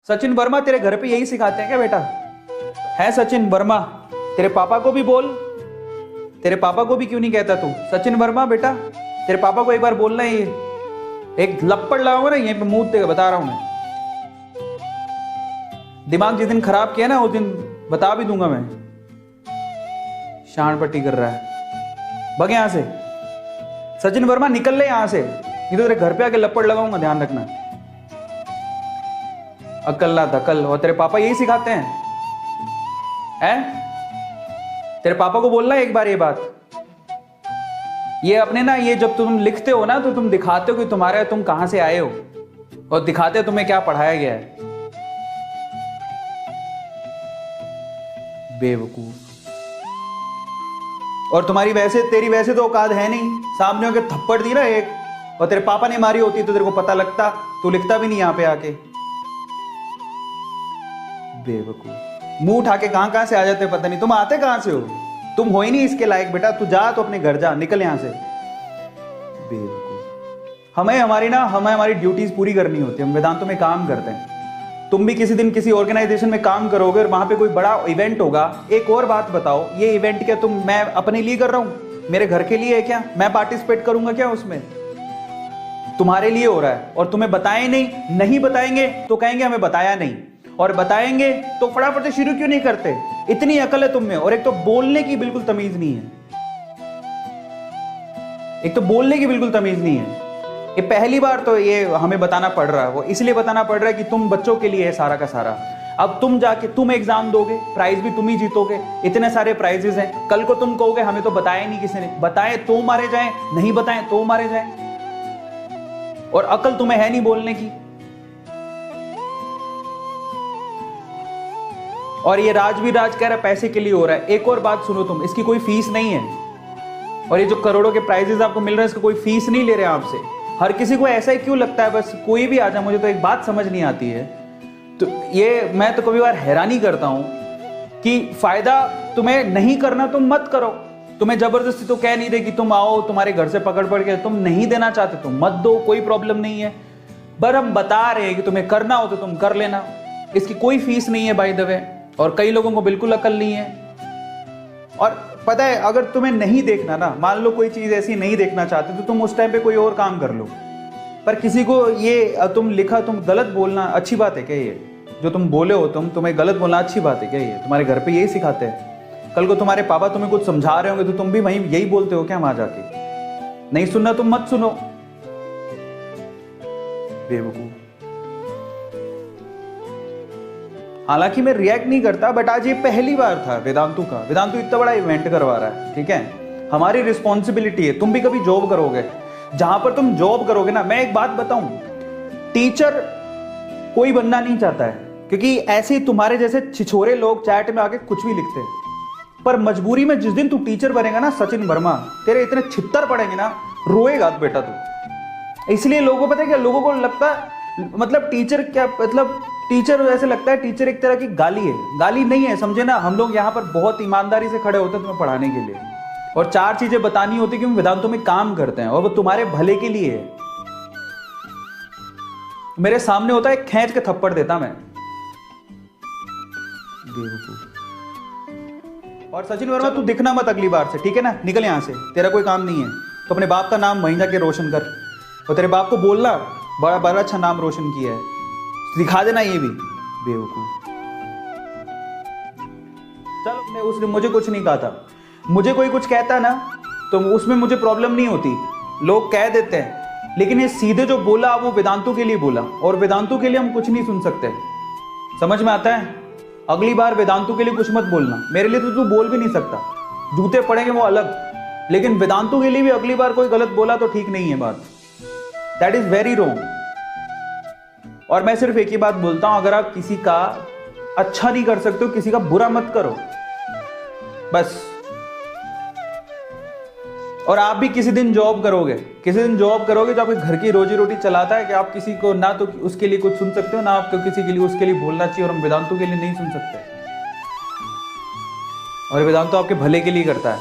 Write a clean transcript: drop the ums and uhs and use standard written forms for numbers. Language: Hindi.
सचिन वर्मा तेरे घर पे यही सिखाते हैं क्या बेटा? है सचिन वर्मा? तेरे पापा को भी बोल। तेरे पापा को भी क्यों नहीं कहता तू सचिन वर्मा? बेटा तेरे पापा को एक बार बोलना ही, एक लपड़ लगाऊंगा ना यहीं पे मुंह देगा, बता रहा हूं मैं। दिमाग जिस दिन खराब किया ना उस दिन बता भी दूंगा मैं। शान पट्टी कर रहा है, भग यहां से। सचिन वर्मा निकल ले यहां से, नहीं तो तेरे घर पे आके लपड़ लगाऊंगा, ध्यान रखना। अक्ल ना दकल, और तेरे पापा यही सिखाते हैं? तेरे पापा को बोलना एक बार ये बात। ये अपने ना, ये जब तुम लिखते हो ना तो तुम दिखाते हो कि तुम्हारे तुम कहां से आए हो, और दिखाते हो तुम्हें क्या पढ़ाया गया है। बेवकूफ। और तुम्हारी वैसे, तेरी वैसे तो औकात है नहीं, सामने होकर थप्पड़ दी ना एक, और तेरे पापा ने मारी होती तो तेरे को पता लगता, तू लिखता भी नहीं यहां पे आके। बेवकूफ। मुंह उठा के कहां से आ जाते पता नहीं, तुम आते कहां से हो? तुम हो ही नहीं इसके लायक बेटा, तू जा तो अपने घर जा, निकल यहां से। बेवकूफ। हमें हमारी ड्यूटीज पूरी करनी होती है, हम वेदांतों में काम करते हैं। तुम भी किसी दिन किसी ऑर्गेनाइजेशन में काम करोगे और वहां पे कोई बड़ा इवेंट होगा। एक और बात बताओ, ये इवेंट क्या मैं अपने लिए कर रहा हूं? मेरे घर के लिए है क्या? मैं पार्टिसिपेट करूंगा क्या उसमें? तुम्हारे लिए हो रहा है, और तुम्हें बताए नहीं बताएंगे तो कहेंगे हमें बताया नहीं, और बताएंगे तो फटाफट से शुरू क्यों नहीं करते? इतनी अकल है तुम में, और एक तो बोलने की बिल्कुल तमीज नहीं है। एक तो बोलने की बिल्कुल तमीज नहीं है। ये पहली बार तो ये हमें बताना पड़ रहा है, वो इसलिए बताना पड़ रहा है कि तुम बच्चों के लिए है सारा का सारा। अब तुम जाके तुम एग्जाम दोगे, प्राइज भी तुम ही जीतोगे, इतने सारे प्राइजेस हैं। कल को तुम कहोगे हमें तो बताया नहीं किसी ने, बताए तो मारे जाएं, नहीं बताएं तो मारे जाएं। और अकल तुम्हें है नहीं बोलने की। और ये राज कह रहा है पैसे के लिए हो रहा है। एक और बात सुनो तुम, इसकी कोई फीस नहीं है, और ये जो करोड़ों के प्राइजेस आपको मिल रहे हैं इसका कोई फीस नहीं ले रहे हैं आपसे। हर किसी को ऐसा ही क्यों लगता है बस कोई भी आ जाए? मुझे तो एक बात समझ नहीं आती है, तो ये मैं तो कभी बार हैरानी करता हूं कि फायदा तुम्हें नहीं करना तुम मत करो। तुम्हें जबरदस्ती तो कह नहीं रहे कि तुम आओ, तुम्हारे घर से पकड़ के तुम नहीं देना चाहते तुम मत दो, कोई प्रॉब्लम नहीं है। पर हम बता रहे हैं कि तुम्हें करना हो तो तुम कर लेना, इसकी कोई फीस नहीं है बाय द वे। और कई लोगों को बिल्कुल अकल नहीं है। और पता है, अगर तुम्हें नहीं देखना ना, मान लो कोई चीज ऐसी नहीं देखना चाहते तो तुम उस टाइम पे कोई और काम कर लो। पर किसी को ये तुम लिखा, तुम गलत बोलना अच्छी बात है क्या? ये जो तुम बोले हो तुम्हें गलत बोलना अच्छी बात है क्या? ये तुम्हारे घर पे यही सिखाते हैं? कल को तुम्हारे पापा तुम्हें कुछ समझा रहे होंगे तो तुम भी वहीं यही बोलते हो क्या वहां जाके? नहीं सुनना तुम मत सुनो। बेवकूफ। हालांकि मैं रिएक्ट नहीं करता, बट आज ये पहली बार था वेदांतु का। वेदांतु इतना बड़ा इवेंट करवा रहा है, ठीक है? हमारी रिस्पॉन्सिबिलिटी है। तुम भी कभी जॉब करोगे, जहां पर तुम जॉब करोगे ना, मैं एक बात बताऊं, टीचर कोई बनना नहीं चाहता है, क्योंकि ऐसे ही तुम्हारे जैसे छिछोरे लोग चैट में आके कुछ भी लिखते हैं। पर मजबूरी में जिस दिन तू टीचर बनेगा ना सचिन वर्मा, तेरे इतने छित्तर पड़ेंगे ना, रोएगा बेटा तू। इसलिए लोगों को पता है क्या, लोगों को लगता है मतलब टीचर क्या, मतलब टीचर ऐसे लगता है टीचर एक तरह की गाली है। गाली नहीं है, समझे ना। हम लोग यहाँ पर बहुत ईमानदारी से खड़े होते हैं तुम्हें पढ़ाने के लिए, और चार चीजें बतानी होती कि हम वेदांतों में काम करते हैं और वो तुम्हारे भले के लिए है। मेरे सामने होता है खींच के थप्पड़ देता मैं। और सचिन वर्मा तू दिखना मत अगली बार से, ठीक है ना? निकल यहां से, तेरा कोई काम नहीं है। तो अपने बाप का नाम वहीं जाके रोशन कर, और तेरे बाप को बोलना बड़ा बड़ा अच्छा नाम रोशन किया है, दिखा देना ये भी। बेवकूफ। चलो, उसने मुझे कुछ नहीं कहा था। मुझे कोई कुछ कहता ना तो उसमें मुझे प्रॉब्लम नहीं होती, लोग कह देते हैं। लेकिन ये सीधे जो बोला वो वेदांतु के लिए बोला, और वेदांतु के लिए हम कुछ नहीं सुन सकते। समझ में आता है? अगली बार वेदांतु के लिए कुछ मत बोलना। मेरे लिए तो तू बोल भी नहीं सकता, जूते पड़ेंगे वो अलग, लेकिन वेदांतु के लिए भी अगली बार कोई गलत बोला तो ठीक नहीं है बात। That is very wrong. और मैं सिर्फ एक ही बात बोलता हूं, अगर आप किसी का अच्छा नहीं कर सकते हो, किसी का बुरा मत करो बस। और आप भी किसी दिन जॉब करोगे जो आपके घर की रोजी रोटी चलाता है, कि आप किसी को ना तो उसके लिए कुछ सुन सकते हो, ना आपको किसी के लिए उसके लिए बोलना चाहिए। और हम वेदांतु के लिए नहीं सुन सकते, और वेदांतु आपके भले के लिए करता है।